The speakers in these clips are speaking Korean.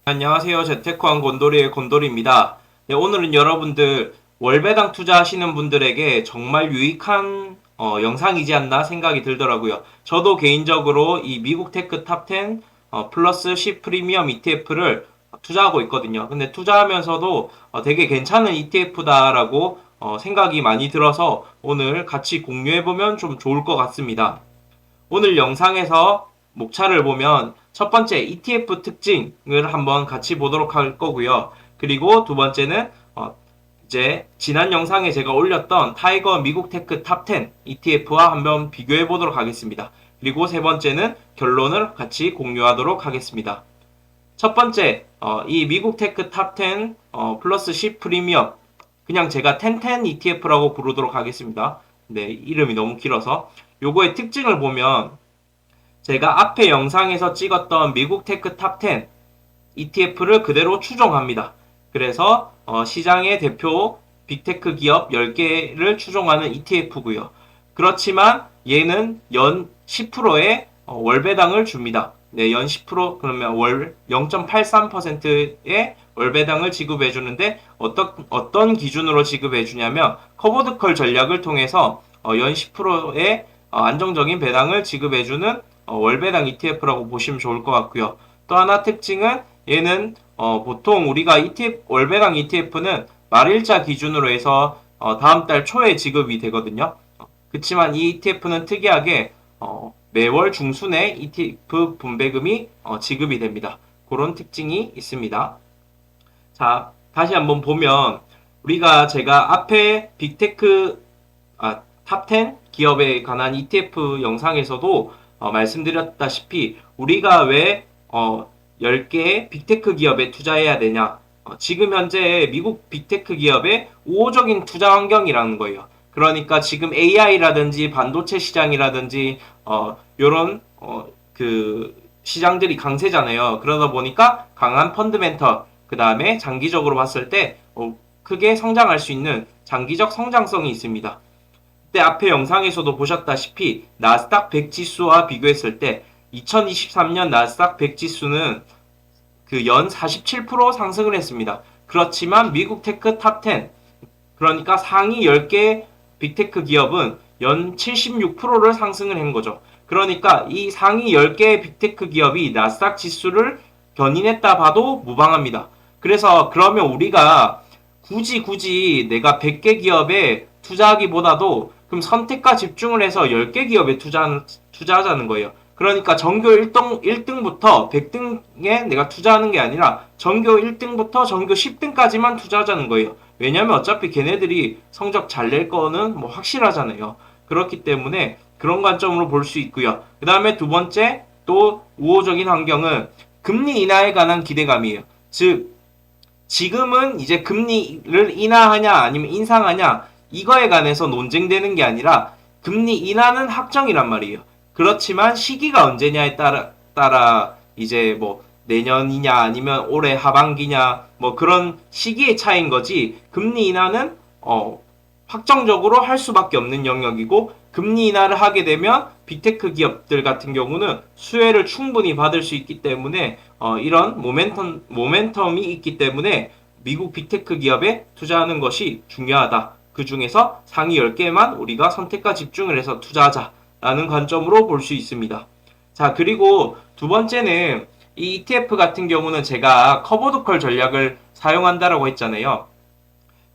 안녕하세요. 재테크왕 곤돌이의 곤돌이입니다. 네, 오늘은 여러분들 월배당 투자하시는 분들에게 정말 유익한 영상이지 않나 생각이 들더라고요. 저도 개인적으로 이 미국 테크 탑10 플러스 C 프리미엄 ETF를 투자하고 있거든요. 근데 투자하면서도 되게 괜찮은 ETF다라고 생각이 많이 들어서 오늘 같이 공유해보면 좀 좋을 것 같습니다. 오늘 영상에서 목차를 보면 첫 번째 ETF 특징을 한번 같이 보도록 할 거고요. 그리고 두 번째는 이제 지난 영상에 제가 올렸던 타이거 미국 테크 탑10 ETF와 한번 비교해 보도록 하겠습니다. 그리고 세 번째는 결론을 같이 공유하도록 하겠습니다. 첫 번째, 이 미국 테크 탑10 플러스 C 프리미엄, 그냥 제가 1010 ETF라고 부르도록 하겠습니다. 네, 이름이 너무 길어서. 요거의 특징을 보면 제가 앞에 영상에서 찍었던 미국 테크 탑10 ETF를 그대로 추종합니다. 그래서 시장의 대표 빅테크 기업 10개를 추종하는 ETF고요. 그렇지만 얘는 연 10%의 월배당을 줍니다. 네, 연 10% 그러면 월 0.83%의 월배당을 지급해 주는데 어떤 기준으로 지급해 주냐면 커버드컬 전략을 통해서 연 10%의 안정적인 배당을 지급해 주는 월배당 ETF라고 보시면 좋을 것 같고요. 또 하나 특징은 얘는 보통 우리가 ETF 월배당 ETF는 말일자 기준으로 해서 다음 달 초에 지급이 되거든요. 그렇지만 이 ETF는 특이하게 매월 중순에 ETF 분배금이 지급이 됩니다. 그런 특징이 있습니다. 자, 다시 한번 보면 우리가 제가 앞에 빅테크 탑10 기업에 관한 ETF 영상에서도 말씀드렸다시피 우리가 왜 10개의 빅테크 기업에 투자해야 되냐. 지금 현재 미국 빅테크 기업의 우호적인 투자 환경이라는 거예요. 그러니까 지금 AI라든지 반도체 시장이라든지 요런 그 시장들이 강세잖아요. 그러다 보니까 강한 펀드멘털, 그 다음에 장기적으로 봤을 때 크게 성장할 수 있는 장기적 성장성이 있습니다. 그때 앞에 영상에서도 보셨다시피 나스닥 100 지수와 비교했을 때 2023년 나스닥 100 지수는 그 연 47% 상승을 했습니다. 그렇지만 미국 테크 탑10, 그러니까 상위 10개 빅테크 기업은 연 76%를 상승을 한 거죠. 그러니까 이 상위 10개의 빅테크 기업이 나스닥 지수를 견인했다 봐도 무방합니다. 그래서 그러면 우리가 굳이 내가 100개 기업에 투자하기보다도 그럼 선택과 집중을 해서 10개 기업에 투자하자는 거예요. 그러니까 전교 1등부터 100등에 내가 투자하는 게 아니라 전교 1등부터 전교 10등까지만 투자하자는 거예요. 왜냐면 어차피 걔네들이 성적 잘 낼 거는 뭐 확실하잖아요. 그렇기 때문에 그런 관점으로 볼 수 있고요. 그 다음에 두 번째 또 우호적인 환경은 금리 인하에 관한 기대감이에요. 즉 지금은 이제 금리를 인하하냐 아니면 인상하냐 이거에 관해서 논쟁되는 게 아니라 금리 인하는 확정이란 말이에요. 그렇지만 시기가 언제냐에 따라 이제 뭐 내년이냐 아니면 올해 하반기냐 뭐 그런 시기의 차이인 거지 금리 인하는 확정적으로 할 수밖에 없는 영역이고 금리 인하를 하게 되면 빅테크 기업들 같은 경우는 수혜를 충분히 받을 수 있기 때문에 이런 모멘텀이 있기 때문에 미국 빅테크 기업에 투자하는 것이 중요하다. 그 중에서 상위 10개만 우리가 선택과 집중을 해서 투자하자라는 관점으로 볼 수 있습니다. 자, 그리고 두 번째는 이 ETF 같은 경우는 제가 커버드컬 전략을 사용한다라고 했잖아요.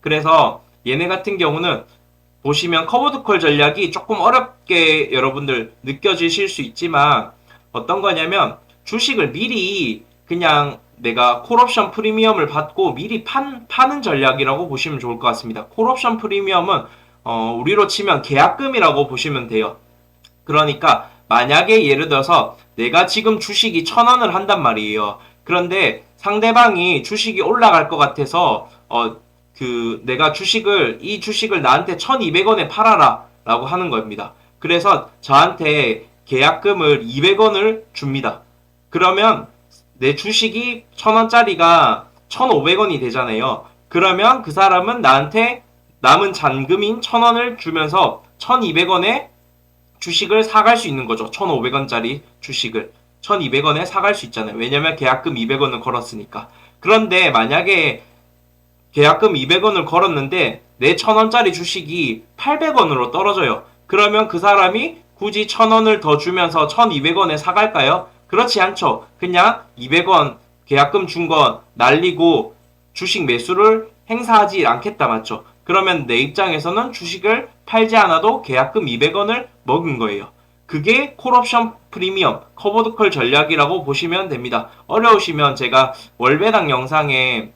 그래서 얘네 같은 경우는 보시면 커버드콜 전략이 조금 어렵게 여러분들 느껴지실 수 있지만 어떤 거냐면 주식을 미리 그냥 내가 콜옵션 프리미엄을 받고 미리 파는 전략이라고 보시면 좋을 것 같습니다. 콜옵션 프리미엄은 우리로 치면 계약금이라고 보시면 돼요. 그러니까 만약에 예를 들어서 내가 지금 주식이 1,000원을 한단 말이에요. 그런데 상대방이 주식이 올라갈 것 같아서 내가 이 주식을 나한테 1,200원에 팔아라 라고 하는 겁니다. 그래서 저한테 계약금을 200원을 줍니다. 그러면 내 주식이 1,000원짜리가 1,500원이 되잖아요. 그러면 그 사람은 나한테 남은 잔금인 1,000원을 주면서 1,200원에 주식을 사갈 수 있는 거죠. 1,500원짜리 주식을. 1200원에 사갈 수 있잖아요. 왜냐면 계약금 200원을 걸었으니까. 그런데 만약에 계약금 200원을 걸었는데 내 1000원짜리 주식이 800원으로 떨어져요. 그러면 그 사람이 굳이 1000원을 더 주면서 1200원에 사갈까요? 그렇지 않죠. 그냥 200원 계약금 준 건 날리고 주식 매수를 행사하지 않겠다, 맞죠? 그러면 내 입장에서는 주식을 팔지 않아도 계약금 200원을 먹은 거예요. 그게 콜옵션 프리미엄, 커버드콜 전략이라고 보시면 됩니다. 어려우시면 제가 월배당 영상에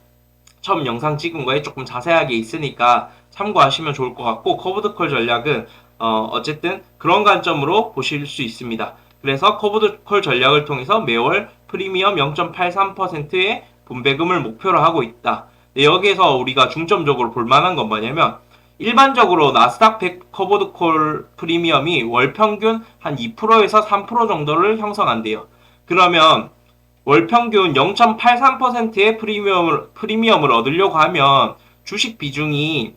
처음 영상 찍은 거에 조금 자세하게 있으니까 참고하시면 좋을 것 같고, 커버드콜 전략은 어쨌든 그런 관점으로 보실 수 있습니다. 그래서 커버드콜 전략을 통해서 매월 프리미엄 0.83%의 분배금을 목표로 하고 있다. 여기에서 우리가 중점적으로 볼만한 건 뭐냐면, 일반적으로 나스닥 100 커버드콜 프리미엄이 월 평균 한 2%에서 3% 정도를 형성한대요. 그러면 월 평균 0.83%의 프리미엄을 얻으려고 하면 주식 비중이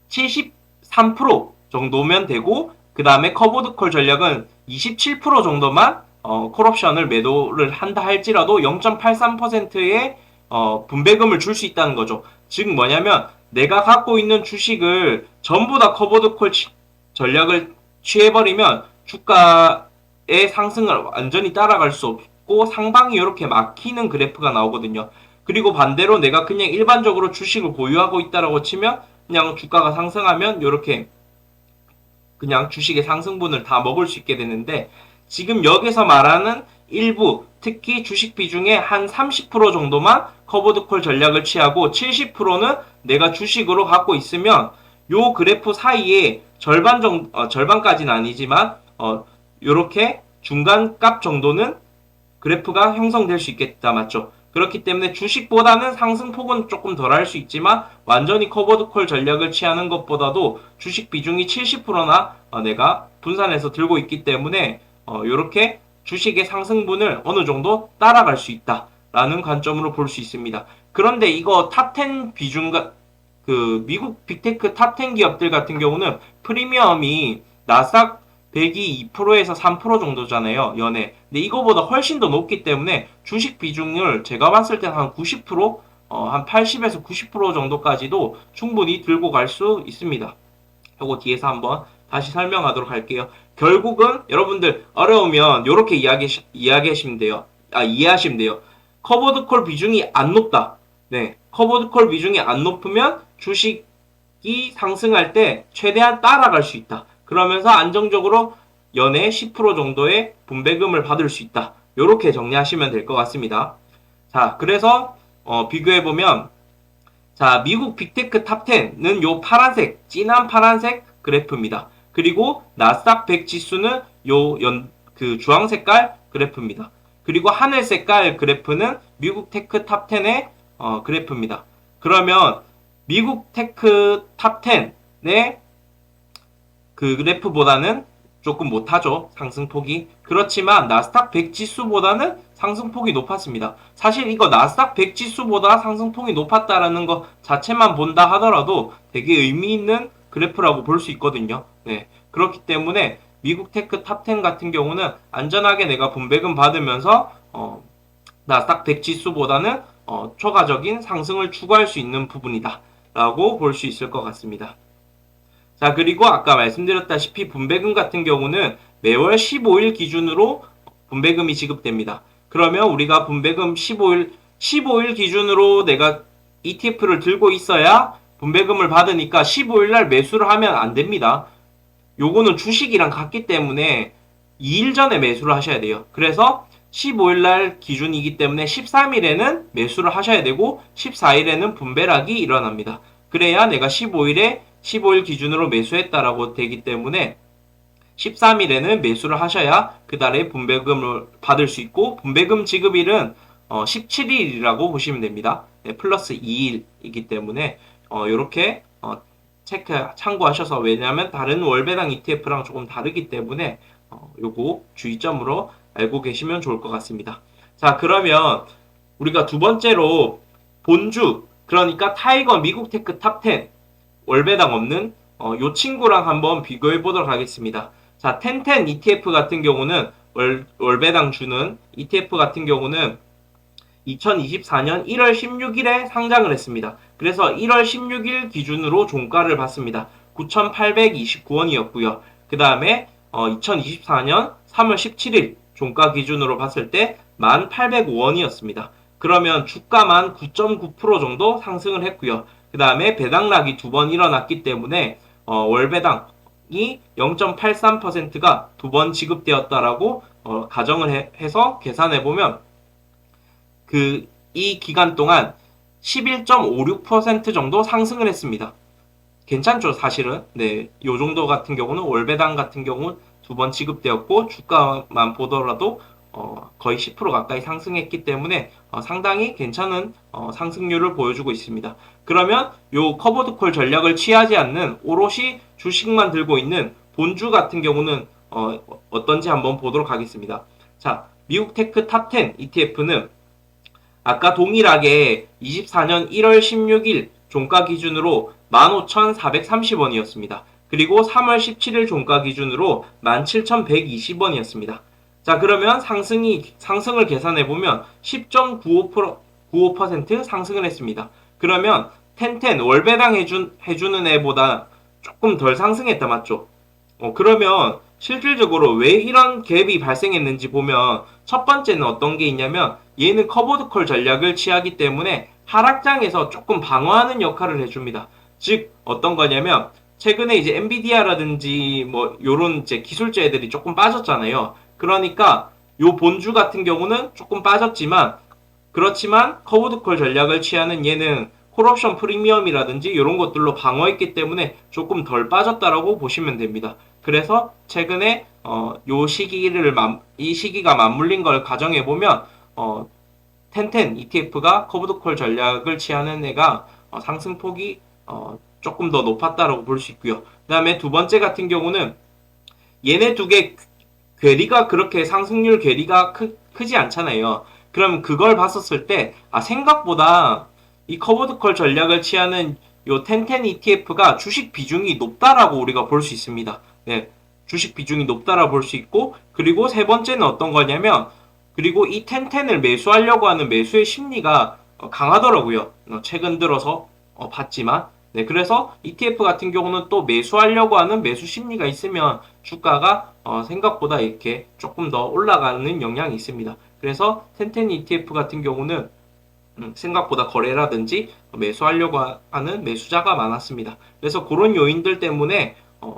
73% 정도면 되고, 그 다음에 커버드콜 전략은 27% 정도만 콜옵션을 매도를 한다 할지라도 0.83%의 분배금을 줄 수 있다는 거죠. 즉 뭐냐면 내가 갖고 있는 주식을 전부 다 커버드콜 전략을 취해버리면 주가의 상승을 완전히 따라갈 수 없고 상방이 이렇게 막히는 그래프가 나오거든요. 그리고 반대로 내가 그냥 일반적으로 주식을 보유하고 있다라고 치면 그냥 주가가 상승하면 이렇게 그냥 주식의 상승분을 다 먹을 수 있게 되는데, 지금 여기서 말하는 일부 특히 주식 비중의 한 30% 정도만 커버드콜 전략을 취하고 70%는 내가 주식으로 갖고 있으면 요 그래프 사이에 절반까지는 아니지만 요렇게 중간값 정도는 그래프가 형성될 수 있겠다, 맞죠? 그렇기 때문에 주식보다는 상승폭은 조금 덜 할 수 있지만 완전히 커버드콜 전략을 취하는 것보다도 주식 비중이 70%나 내가 분산해서 들고 있기 때문에 이렇게 주식의 상승분을 어느 정도 따라갈 수 있다라는 관점으로 볼 수 있습니다. 그런데 이거 탑10 비중과 그 미국 빅테크 탑10 기업들 같은 경우는 프리미엄이 나스닥 100이 2%에서 3% 정도잖아요, 연에. 근데 이거보다 훨씬 더 높기 때문에 주식 비중을 제가 봤을 때는 한 90%, 한 80에서 90% 정도까지도 충분히 들고 갈 수 있습니다. 요거 뒤에서 한번 다시 설명하도록 할게요. 결국은 여러분들 어려우면 이렇게 이야기하시면 돼요. 이해하시면 돼요. 커버드콜 비중이 안 높다. 네, 커버드콜 비중이 안 높으면 주식이 상승할 때 최대한 따라갈 수 있다. 그러면서 안정적으로 연에 10% 정도의 분배금을 받을 수 있다. 이렇게 정리하시면 될 것 같습니다. 자, 그래서 비교해보면, 자, 미국 빅테크 탑10는 요 파란색, 진한 파란색 그래프입니다. 그리고 나스닥 100 지수는 그 주황 색깔 그래프입니다. 그리고 하늘 색깔 그래프는 미국 테크 탑10의 그래프입니다. 그러면 미국 테크 탑10의 그 그래프보다는 조금 못하죠, 상승폭이. 그렇지만 나스닥 100 지수보다는 상승폭이 높았습니다. 사실 이거 나스닥 100 지수보다 상승폭이 높았다라는 거 자체만 본다 하더라도 되게 의미 있는 그래프라고 볼 수 있거든요. 네, 그렇기 때문에 미국 테크 탑10 같은 경우는 안전하게 내가 분배금 받으면서 나스닥 100 지수보다는 초과적인 상승을 추구할 수 있는 부분이다 라고 볼 수 있을 것 같습니다. 자, 그리고 아까 말씀드렸다시피 분배금 같은 경우는 매월 15일 기준으로 분배금이 지급됩니다. 그러면 우리가 분배금 15일 기준으로 내가 ETF를 들고 있어야 분배금을 받으니까 15일 날 매수를 하면 안 됩니다. 요거는 주식이랑 같기 때문에 2일 전에 매수를 하셔야 돼요. 그래서 15일 날 기준이기 때문에 13일에는 매수를 하셔야 되고 14일에는 분배락이 일어납니다. 그래야 내가 15일 기준으로 매수했다라고 되기 때문에 13일에는 매수를 하셔야 그달에 분배금을 받을 수 있고, 분배금 지급일은 17일이라고 보시면 됩니다. 네, 플러스 2일이기 때문에 이렇게 참고하셔서, 왜냐하면 다른 월배당 ETF랑 조금 다르기 때문에 요거 주의점으로 알고 계시면 좋을 것 같습니다. 자, 그러면 우리가 두 번째로 본주, 그러니까 타이거 미국 테크 탑10 월배당 없는 요 친구랑 한번 비교해 보도록 하겠습니다. 자, 1010 ETF 같은 경우는 월배당 주는 ETF 같은 경우는 2024년 1월 16일에 상장을 했습니다. 그래서 1월 16일 기준으로 종가를 봤습니다. 9,829원이었고요. 그 다음에 2024년 3월 17일 종가 기준으로 봤을 때 1,805원이었습니다. 그러면 주가만 9.9% 정도 상승을 했고요. 그 다음에 배당락이 두 번 일어났기 때문에 월배당이 0.83%가 두 번 지급되었다라고 가정을 해서 계산해보면 이 기간 동안 11.56% 정도 상승을 했습니다. 괜찮죠, 사실은. 네, 요 정도 같은 경우는 월배당 같은 경우는 두 번 지급되었고 주가만 보더라도 거의 10% 가까이 상승했기 때문에 상당히 괜찮은 상승률을 보여주고 있습니다. 그러면 요 커버드콜 전략을 취하지 않는 오롯이 주식만 들고 있는 본주 같은 경우는 어떤지 한번 보도록 하겠습니다. 자, 미국 테크 탑10 ETF는 아까 동일하게 24년 1월 16일 종가 기준으로 15,430원이었습니다. 그리고 3월 17일 종가 기준으로 17,120원이었습니다. 자, 그러면 상승을 계산해보면 10.95% 상승을 했습니다. 그러면 텐텐 월배당 해주는 애보다 조금 덜 상승했다, 맞죠? 그러면 실질적으로 왜 이런 갭이 발생했는지 보면 첫 번째는 어떤 게 있냐면 얘는 커버드콜 전략을 취하기 때문에 하락장에서 조금 방어하는 역할을 해줍니다. 즉 어떤 거냐면 최근에 이제 엔비디아라든지 뭐 요런 이제 기술주 애들이 조금 빠졌잖아요. 그러니까 요 본주 같은 경우는 조금 빠졌지만 그렇지만 커버드콜 전략을 취하는 얘는 콜옵션 프리미엄이라든지 이런 것들로 방어했기 때문에 조금 덜 빠졌다라고 보시면 됩니다. 그래서 최근에 이 시기가 맞물린 걸 가정해 보면 텐텐 ETF가 커버드콜 전략을 취하는 애가 상승폭이 조금 더 높았다라고 볼 수 있고요. 그 다음에 두 번째 같은 경우는 얘네 두 개 괴리가 그렇게 상승률 괴리가 크지 않잖아요. 그럼 그걸 봤었을 때 생각보다 이 커버드콜 전략을 취하는 요 텐텐 ETF가 주식 비중이 높다라고 우리가 볼 수 있습니다. 네, 주식 비중이 높다라고 볼 수 있고 그리고 세 번째는 어떤 거냐면 그리고 이 텐텐을 매수하려고 하는 매수의 심리가 강하더라고요. 최근 들어서 봤지만 네, 그래서 ETF 같은 경우는 또 매수하려고 하는 매수 심리가 있으면 주가가 생각보다 이렇게 조금 더 올라가는 영향이 있습니다. 그래서 텐텐 ETF 같은 경우는 생각보다 거래라든지 매수하려고 하는 매수자가 많았습니다. 그래서 그런 요인들 때문에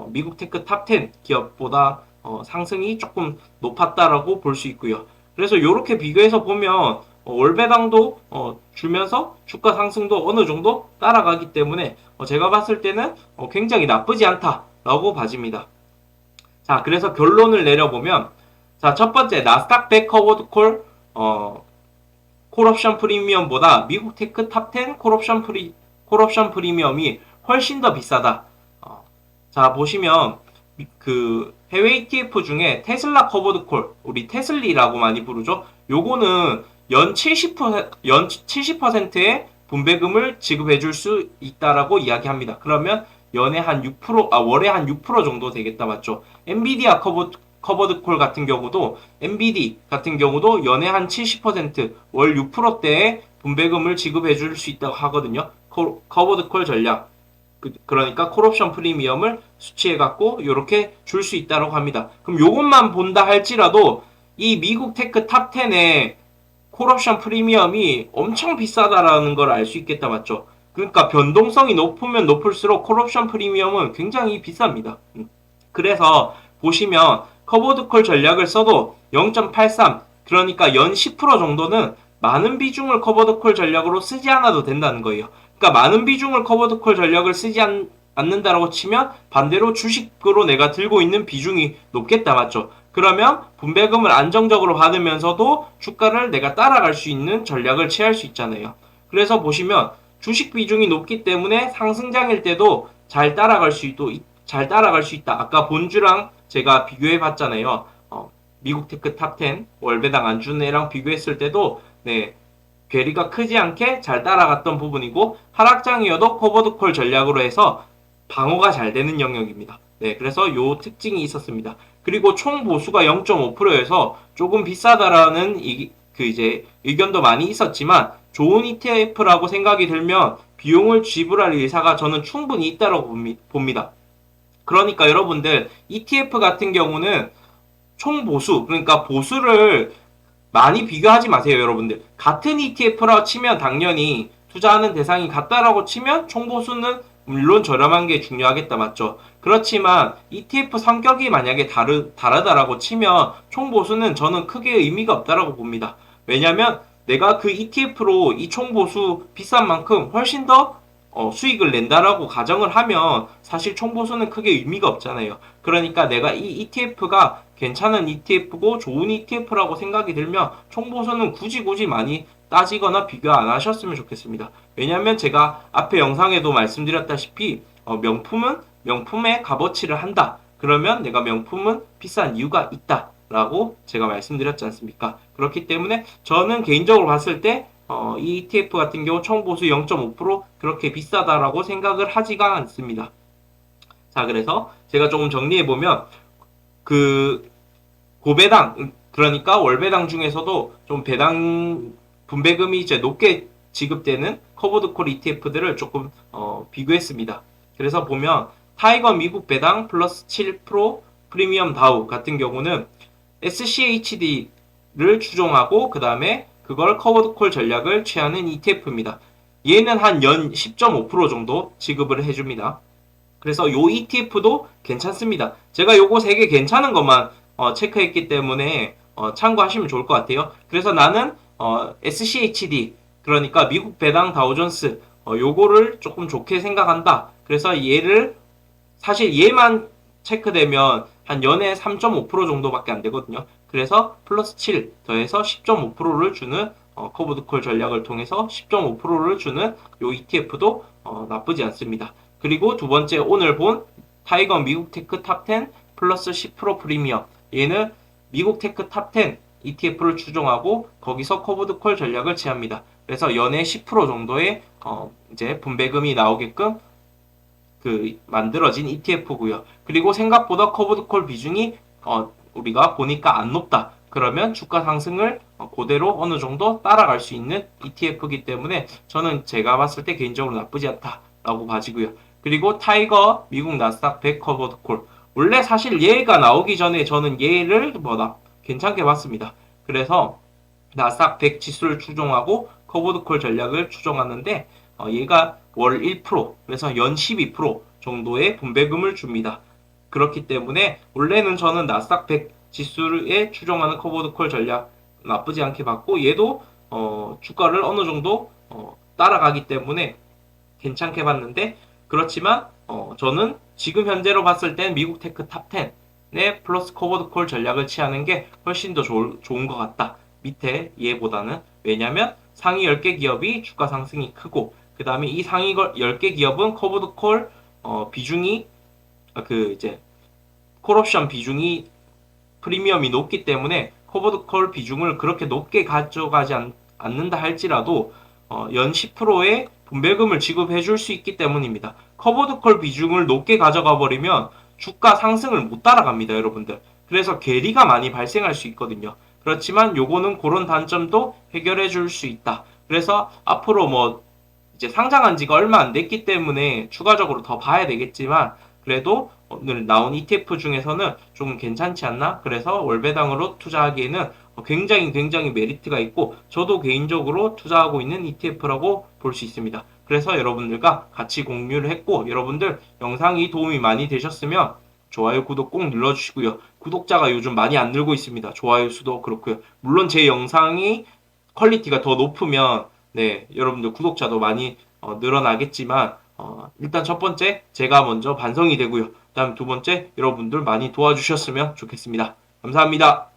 미국 테크 탑10 기업보다 상승이 조금 높았다라고 볼 수 있고요. 그래서 이렇게 비교해서 보면 월배당도 주면서 주가 상승도 어느 정도 따라가기 때문에 제가 봤을 때는 굉장히 나쁘지 않다라고 봐집니다. 자, 그래서 결론을 내려보면 자, 첫 번째 나스닥 100 커버드콜 콜옵션 프리미엄보다 미국 테크 탑10 콜옵션 프리미엄이 훨씬 더 비싸다. 자, 보시면 그 해외 ETF 중에 테슬라 커버드콜, 우리 테슬리라고 많이 부르죠. 요거는 연 70%의 분배금을 지급해 줄 수 있다라고 이야기합니다. 그러면 연에 한 6%, 월에 한 6% 정도 되겠다, 맞죠? 엔비디아 커버드콜 같은 경우도 엔비디 같은 경우도 연에 한 70%, 월 6%대의 분배금을 지급해 줄 수 있다고 하거든요. 커버드콜 전략. 그러니까 콜옵션 프리미엄을 수치해 갖고 이렇게 줄 수 있다고 합니다. 그럼 요것만 본다 할지라도 이 미국 테크 탑10의 콜옵션 프리미엄이 엄청 비싸다라는 걸 알 수 있겠다, 맞죠? 그러니까 변동성이 높으면 높을수록 콜옵션 프리미엄은 굉장히 비쌉니다. 그래서 보시면 커버드콜 전략을 써도 0.83, 그러니까 연 10% 정도는 많은 비중을 커버드콜 전략으로 쓰지 않아도 된다는 거예요. 그러니까 많은 비중을 커버드콜 전략을 쓰지 않는다라고 치면 반대로 주식으로 내가 들고 있는 비중이 높겠다, 맞죠? 그러면 분배금을 안정적으로 받으면서도 주가를 내가 따라갈 수 있는 전략을 취할 수 있잖아요. 그래서 보시면 주식 비중이 높기 때문에 상승장일 때도 잘 따라갈 수 있다. 아까 본주랑 제가 비교해 봤잖아요. 미국 테크 탑10 월배당 안 주는 애랑 비교했을 때도 네, 괴리가 크지 않게 잘 따라갔던 부분이고 하락장이어도 커버드콜 전략으로 해서 방어가 잘 되는 영역입니다. 네, 그래서 요 특징이 있었습니다. 그리고 총 보수가 0.5%여서 조금 비싸다라는 이제 의견도 많이 있었지만 좋은 ETF라고 생각이 들면 비용을 지불할 의사가 저는 충분히 있다고 봅니다. 그러니까 여러분들 ETF 같은 경우는 총 보수, 그러니까 보수를 많이 비교하지 마세요, 여러분들. 같은 ETF라고 치면 당연히 투자하는 대상이 같다라고 치면 총보수는 물론 저렴한 게 중요하겠다, 맞죠? 그렇지만 ETF 성격이 만약에 다르다라고 치면 총보수는 저는 크게 의미가 없다라고 봅니다. 왜냐면 내가 그 ETF로 이 총보수 비싼 만큼 훨씬 더 수익을 낸다라고 가정을 하면 사실 총보수는 크게 의미가 없잖아요. 그러니까 내가 이 ETF가 괜찮은 ETF고 좋은 ETF라고 생각이 들면 총보수는 굳이 많이 따지거나 비교 안 하셨으면 좋겠습니다. 왜냐하면 제가 앞에 영상에도 말씀드렸다시피 명품은 명품의 값어치를 한다. 그러면 내가 명품은 비싼 이유가 있다. 라고 제가 말씀드렸지 않습니까? 그렇기 때문에 저는 개인적으로 봤을 때 이 ETF 같은 경우 총보수 0.5% 그렇게 비싸다라고 생각을 하지가 않습니다. 자, 그래서 제가 조금 정리해보면 그 고배당, 그러니까 월배당 중에서도 좀 배당 분배금이 이제 높게 지급되는 커버드 콜 ETF들을 조금 비교했습니다. 그래서 보면 타이거 미국 배당 플러스 7% 프리미엄 다우 같은 경우는 SCHD를 추종하고 그 다음에 그걸 커버드 콜 전략을 취하는 ETF입니다. 얘는 한 연 10.5% 정도 지급을 해줍니다. 그래서 요 ETF도 괜찮습니다. 제가 요거 3개 괜찮은 것만 체크했기 때문에 참고하시면 좋을 것 같아요. 그래서 나는 SCHD 그러니까 미국 배당 다우존스 요거를 조금 좋게 생각한다. 그래서 얘를 사실 얘만 체크되면 한 연에 3.5% 정도밖에 안 되거든요. 그래서 플러스 7 더해서 10.5%를 주는 커브드콜 전략을 통해서 10.5%를 주는 요 ETF도 나쁘지 않습니다. 그리고 두 번째 오늘 본 타이거 미국 테크 탑10 플러스 10% 프리미엄 얘는 미국 테크 탑10 ETF를 추종하고 거기서 커브드콜 전략을 취합니다. 그래서 연에 10% 정도의 이제 분배금이 나오게끔 만들어진 ETF고요. 그리고 생각보다 커브드콜 비중이 우리가 보니까 안 높다. 그러면 주가 상승을 그대로 어느 정도 따라갈 수 있는 ETF이기 때문에 저는 제가 봤을 때 개인적으로 나쁘지 않다라고 봐지고요. 그리고 타이거 미국 나스닥 100 커버드콜 원래 사실 얘가 나오기 전에 저는 얘를 괜찮게 봤습니다. 그래서 나스닥 100 지수를 추종하고 커버드콜 전략을 추종하는데 얘가 월 1% 그래서 연 12% 정도의 분배금을 줍니다. 그렇기 때문에 원래는 저는 나스닥 100 지수에 추종하는 커버드콜 전략 나쁘지 않게 봤고 얘도 주가를 어느 정도 따라가기 때문에 괜찮게 봤는데 그렇지만 저는 지금 현재로 봤을 땐 미국 테크 탑10의 플러스 커버드콜 전략을 취하는 게 훨씬 더 좋은 것 같다. 밑에 얘보다는 왜냐면 상위 10개 기업이 주가 상승이 크고 그 다음에 이 상위 10개 기업은 커버드콜 비중이 이제 콜옵션 비중이 프리미엄이 높기 때문에 커버드콜 비중을 그렇게 높게 가져가지 않는다 할지라도 연 10%의 분배금을 지급해 줄 수 있기 때문입니다. 커버드콜 비중을 높게 가져가 버리면 주가 상승을 못 따라갑니다, 여러분들. 그래서 괴리가 많이 발생할 수 있거든요. 그렇지만 요거는 그런 단점도 해결해 줄 수 있다. 그래서 앞으로 이제 상장한 지가 얼마 안 됐기 때문에 추가적으로 더 봐야 되겠지만 그래도 오늘 나온 ETF 중에서는 좀 괜찮지 않나? 그래서 월배당으로 투자하기에는 굉장히 메리트가 있고 저도 개인적으로 투자하고 있는 ETF라고 볼 수 있습니다. 그래서 여러분들과 같이 공유를 했고 여러분들 영상이 도움이 많이 되셨으면 좋아요, 구독 꼭 눌러주시고요. 구독자가 요즘 많이 안 늘고 있습니다. 좋아요 수도 그렇고요. 물론 제 영상이 퀄리티가 더 높으면 네, 여러분들 구독자도 많이 늘어나겠지만 일단 첫 번째 제가 먼저 반성이 되고요. 다음 두 번째 여러분들 많이 도와주셨으면 좋겠습니다. 감사합니다.